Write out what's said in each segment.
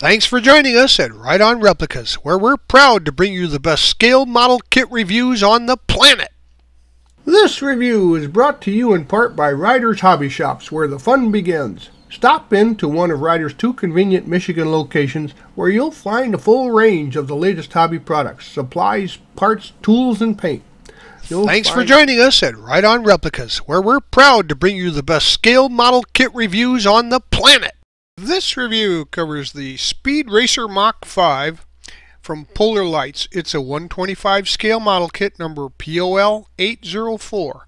Thanks for joining us at Right On Replicas, where we're proud to bring you the best scale model kit reviews on the planet. This review is brought to you in part by Ryder's Hobby Shops, where the fun begins. Stop in to one of Ryder's 2 convenient Michigan locations where you'll find a full range of the latest hobby products, supplies, parts, tools, and paint. Thanks for joining us at Right On Replicas, where we're proud to bring you the best scale model kit reviews on the planet. This review covers the Speed Racer Mach 5 from Polar Lights. It's a 125 scale model kit number POL 804.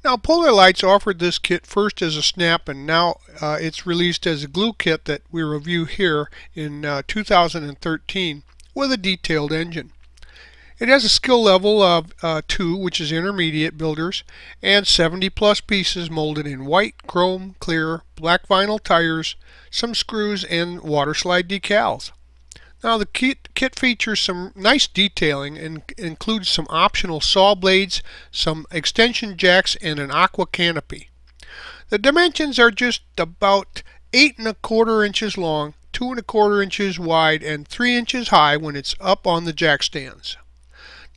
Now, Polar Lights offered this kit first as a snap, and now it's released as a glue kit that we review here in 2013 with a detailed engine. It has a skill level of 2, which is intermediate builders, and 70 plus pieces molded in white, chrome, clear, black vinyl tires, some screws, and water slide decals. Now the kit features some nice detailing and includes some optional saw blades, some extension jacks, and an aqua canopy. The dimensions are just about 8 1/4 inches long, 2 1/4 inches wide, and 3 inches high when it's up on the jack stands.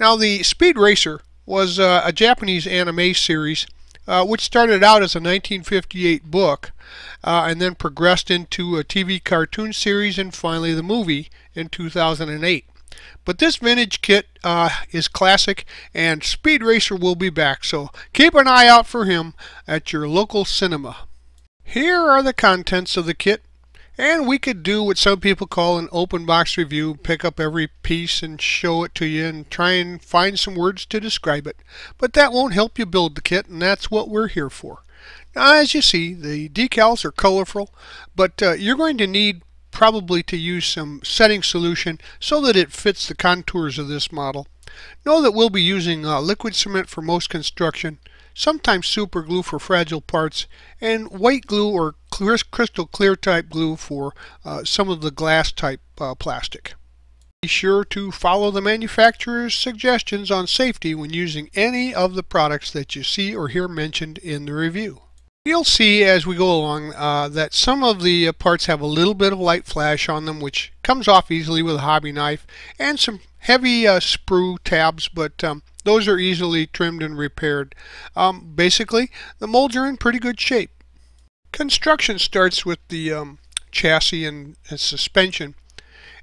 Now, the Speed Racer was a Japanese anime series which started out as a 1958 book and then progressed into a TV cartoon series and finally the movie in 2008. But this vintage kit is classic, and Speed Racer will be back, so keep an eye out for him at your local cinema. Here are the contents of the kit. And we could do what some people call an open box review, pick up every piece and show it to you and try and find some words to describe it. But that won't help you build the kit, and that's what we're here for. Now, as you see, the decals are colorful, but you're going to need probably to use some setting solution so that it fits the contours of this model. Know that we'll be using liquid cement for most construction, sometimes super glue for fragile parts, and white glue or crystal clear type glue for some of the glass type plastic. Be sure to follow the manufacturer's suggestions on safety when using any of the products that you see or hear mentioned in the review. You'll see as we go along that some of the parts have a little bit of light flash on them, which comes off easily with a hobby knife, and some heavy sprue tabs, but those are easily trimmed and repaired. Basically, the molds are in pretty good shape. Construction starts with the chassis and suspension,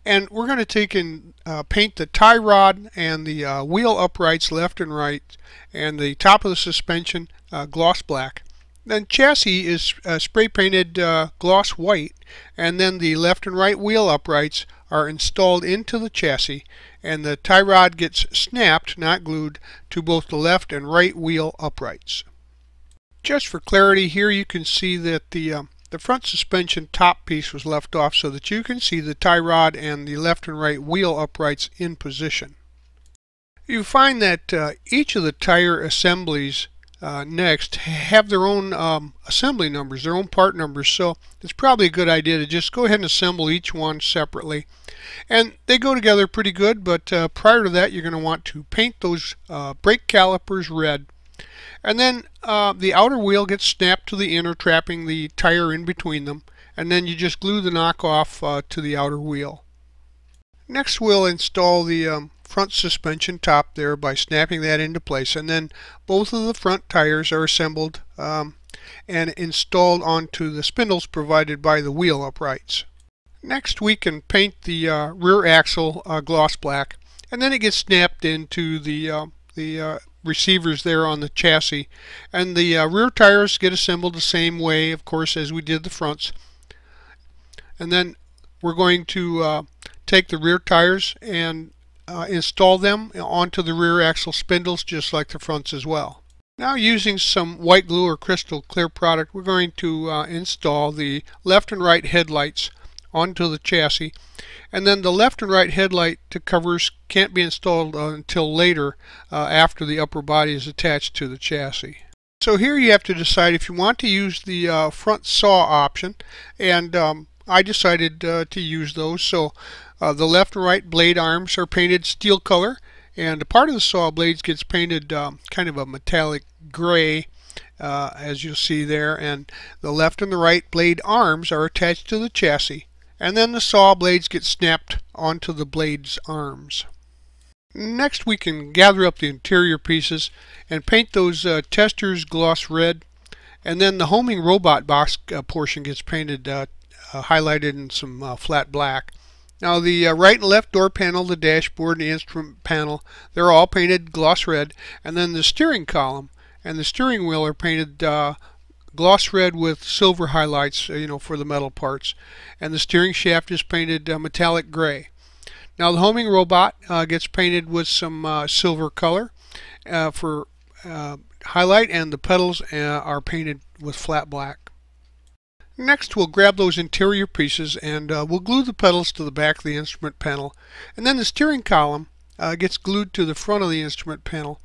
and we're going to take and paint the tie rod and the wheel uprights left and right, and the top of the suspension gloss black. Then chassis is spray painted gloss white, and then the left and right wheel uprights are installed into the chassis, and the tie rod gets snapped, not glued, to both the left and right wheel uprights. Just for clarity, here you can see that the front suspension top piece was left off so that you can see the tie rod and the left and right wheel uprights in position. You find that each of the tire assemblies next have their own assembly numbers, their own part numbers, so it's probably a good idea to just go ahead and assemble each one separately. And they go together pretty good, but prior to that you're going to want to paint those brake calipers red. And then the outer wheel gets snapped to the inner, trapping the tire in between them, and then you just glue the knockoff to the outer wheel. Next we'll install the front suspension top there by snapping that into place, and then both of the front tires are assembled and installed onto the spindles provided by the wheel uprights. Next we can paint the rear axle gloss black, and then it gets snapped into the receivers there on the chassis, and the rear tires get assembled the same way, of course, as we did the fronts. And then we're going to take the rear tires and install them onto the rear axle spindles just like the fronts as well. Now, using some white glue or crystal clear product, we're going to install the left and right headlights onto the chassis, and then the left and right headlight covers can't be installed until later after the upper body is attached to the chassis. So here you have to decide if you want to use the front saw option, and I decided to use those. So the left and right blade arms are painted steel color, and a part of the saw blades gets painted kind of a metallic gray, as you'll see there, and the left and the right blade arms are attached to the chassis. and then the saw blades get snapped onto the blade's arms. Next we can gather up the interior pieces and paint those testers gloss red, and then the homing robot box portion gets painted highlighted in some flat black. Now the right and left door panel, the dashboard, and the instrument panel, they're all painted gloss red, and then the steering column and the steering wheel are painted gloss red with silver highlights, for the metal parts, and the steering shaft is painted metallic gray. Now the homing robot gets painted with some silver color for highlight, and the pedals are painted with flat black. Next we'll grab those interior pieces and we'll glue the pedals to the back of the instrument panel, and then the steering column gets glued to the front of the instrument panel,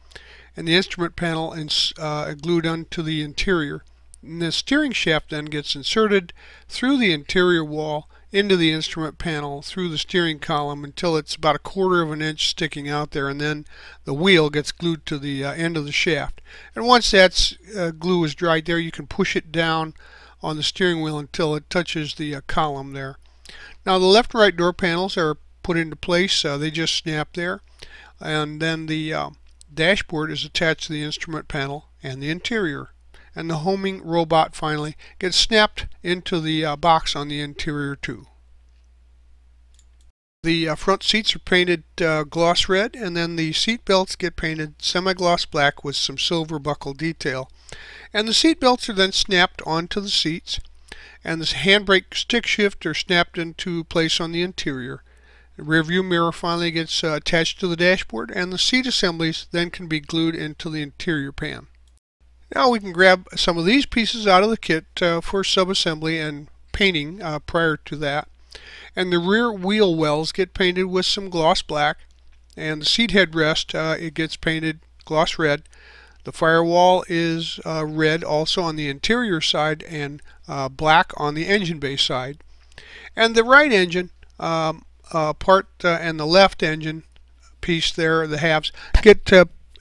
and the instrument panel is glued onto the interior. And the steering shaft then gets inserted through the interior wall into the instrument panel through the steering column until it's about a 1/4 of an inch sticking out there, and then the wheel gets glued to the end of the shaft. And once that glue is dried there, you can push it down on the steering wheel until it touches the column there. Now the left and right door panels are put into place. They just snap there, and then the dashboard is attached to the instrument panel and the interior, and the homing robot finally gets snapped into the box on the interior too. The front seats are painted gloss red, and then the seat belts get painted semi-gloss black with some silver buckle detail. And the seat belts are then snapped onto the seats, and the handbrake stick shift are snapped into place on the interior. The rear view mirror finally gets attached to the dashboard, and the seat assemblies then can be glued into the interior pan. Now we can grab some of these pieces out of the kit for sub-assembly and painting prior to that. And the rear wheel wells get painted with some gloss black, and the seat headrest it gets painted gloss red. The firewall is red also on the interior side, and black on the engine bay side. And the right engine part and the left engine piece there, the halves, get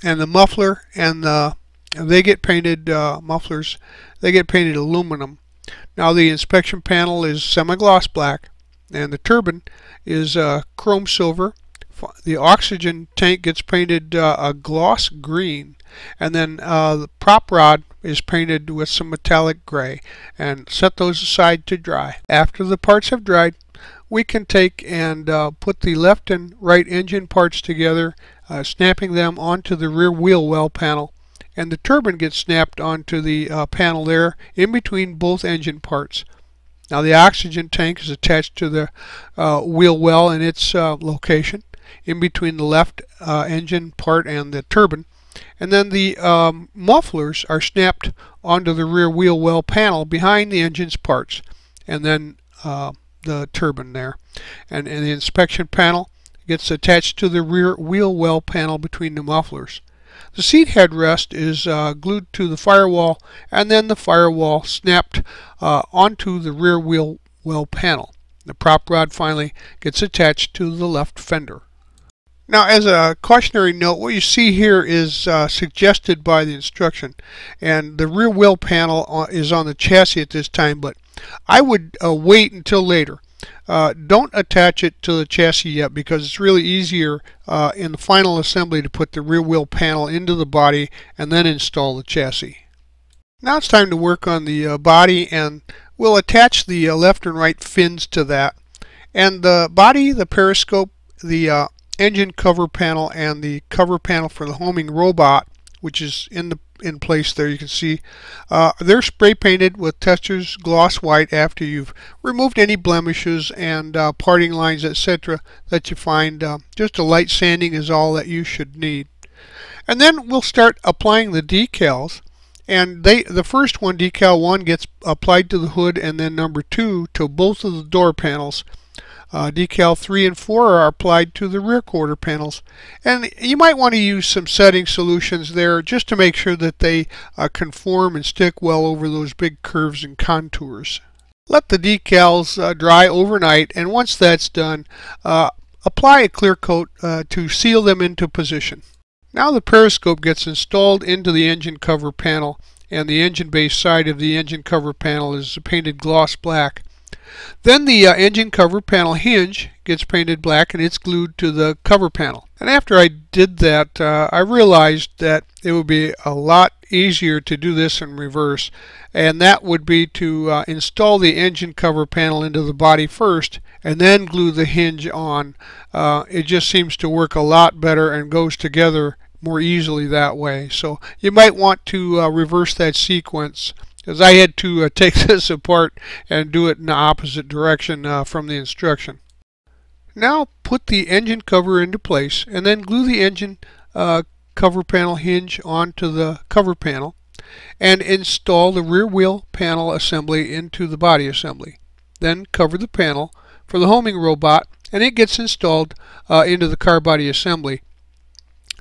and the muffler and they get painted mufflers. They get painted aluminum. Now the inspection panel is semi-gloss black, and the turbine is chrome silver. The oxygen tank gets painted a gloss green, and then the prop rod is painted with some metallic gray, and set those aside to dry. After the parts have dried, we can take and put the left and right engine parts together, snapping them onto the rear wheel well panel, and the turbine gets snapped onto the panel there in between both engine parts. Now the oxygen tank is attached to the wheel well in its location in between the left engine part and the turbine, and then the mufflers are snapped onto the rear wheel well panel behind the engine's parts, and then the turbine there, and the inspection panel gets attached to the rear wheel well panel between the mufflers. The seat headrest is glued to the firewall, and then the firewall snapped onto the rear wheel well panel. The prop rod finally gets attached to the left fender. Now, as a cautionary note, what you see here is suggested by the instruction, and the rear wheel panel is on the chassis at this time, but I would wait until later. Don't attach it to the chassis yet, because it's really easier in the final assembly to put the rear wheel panel into the body and then install the chassis. Now it's time to work on the body, and we'll attach the left and right fins to that. And the body, the periscope, the engine cover panel, and the cover panel for the homing robot, which is in place there, you can see they're spray painted with Testors gloss white after you've removed any blemishes and parting lines, etc. that you find. Just a light sanding is all that you should need. And then we'll start applying the decals, and the first one, decal 1, gets applied to the hood, and then number 2 to both of the door panels. Decal 3 and 4 are applied to the rear quarter panels, and you might want to use some setting solutions there just to make sure that they conform and stick well over those big curves and contours. Let the decals dry overnight, and once that's done, apply a clear coat to seal them into position. Now the periscope gets installed into the engine cover panel, and the engine bay side of the engine cover panel is painted gloss black. Then the engine cover panel hinge gets painted black and it's glued to the cover panel. And after I did that, I realized that it would be a lot easier to do this in reverse, and that would be to install the engine cover panel into the body first and then glue the hinge on. It just seems to work a lot better and goes together more easily that way. So you might want to reverse that sequence, because I had to take this apart and do it in the opposite direction from the instruction. Now put the engine cover into place and then glue the engine cover panel hinge onto the cover panel and install the rear wheel panel assembly into the body assembly. Then cover the panel for the homing robot and it gets installed into the car body assembly.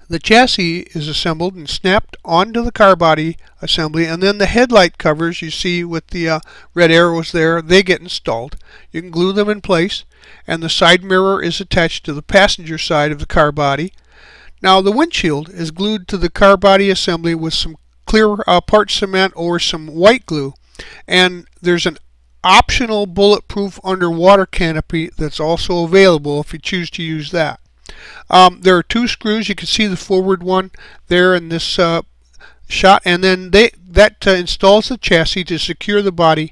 The chassis is assembled and snapped onto the car body assembly, and then the headlight covers you see with the red arrows there, they get installed. You can glue them in place, and the side mirror is attached to the passenger side of the car body. Now the windshield is glued to the car body assembly with some clear part cement or some white glue, and there's an optional bulletproof underwater canopy that's also available if you choose to use that. There are two screws. You can see the forward one there in this shot, and then that installs the chassis to secure the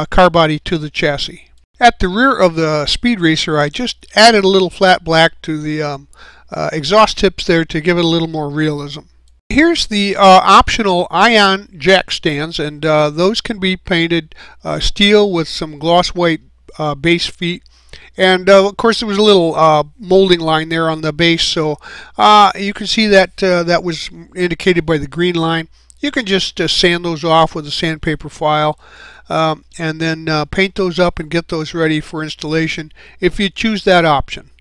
car body to the chassis. At the rear of the Speed Racer, I just added a little flat black to the exhaust tips there to give it a little more realism. Here's the optional ion jack stands, and those can be painted steel with some gloss white base feet. And of course there was a little molding line there on the base, so you can see that that was indicated by the green line. You can just sand those off with a sandpaper file and then paint those up and get those ready for installation if you choose that option.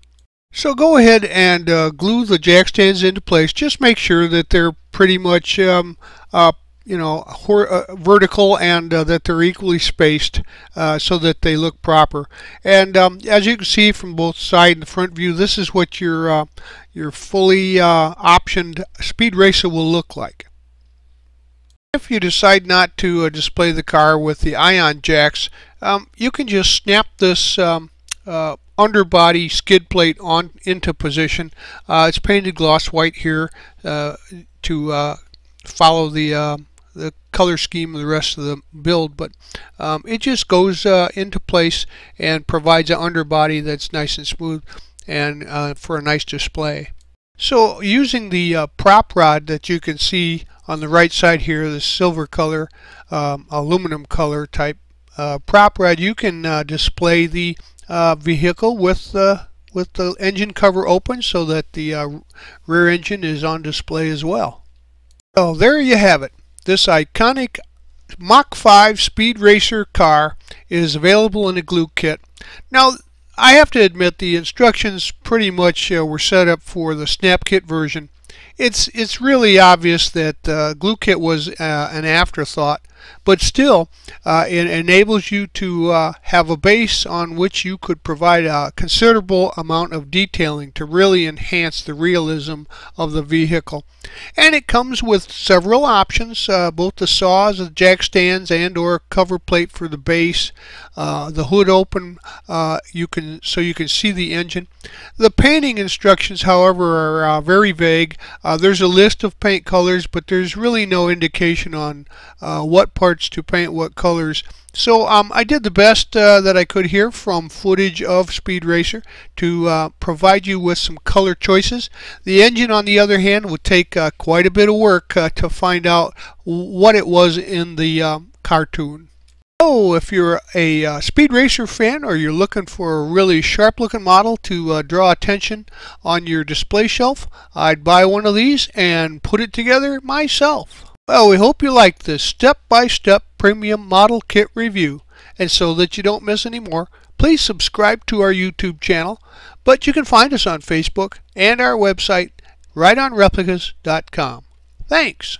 So go ahead and glue the jack stands into place. Just make sure that they're pretty much vertical and that they're equally spaced so that they look proper. And as you can see from both side and the front view, this is what your fully optioned Speed Racer will look like. If you decide not to display the car with the ion jacks, you can just snap this underbody skid plate on into position. It's painted gloss white here to follow the color scheme of the rest of the build, but it just goes into place and provides an underbody that's nice and smooth and for a nice display. So using the prop rod that you can see on the right side here, the silver color, aluminum color type prop rod, you can display the vehicle with the engine cover open so that the rear engine is on display as well. So there you have it. This iconic Mach 5 Speed Racer car is available in a glue kit. Now, I have to admit the instructions pretty much were set up for the snap kit version. It's really obvious that glue kit was an afterthought, but still it enables you to have a base on which you could provide a considerable amount of detailing to really enhance the realism of the vehicle. And it comes with several options, both the saws, the jack stands, and or cover plate for the base, the hood open so you can see the engine. The painting instructions, however, are very vague. There's a list of paint colors, but there's really no indication on what parts to paint, what colors. So I did the best that I could here from footage of Speed Racer to provide you with some color choices. The engine, on the other hand, would take quite a bit of work to find out what it was in the cartoon. So if you're a Speed Racer fan, or you're looking for a really sharp looking model to draw attention on your display shelf, I'd buy one of these and put it together myself. Well, we hope you liked this step-by-step premium model kit review, and so that you don't miss any more, please subscribe to our YouTube channel, but you can find us on Facebook and our website, rightonreplicas.com. Thanks!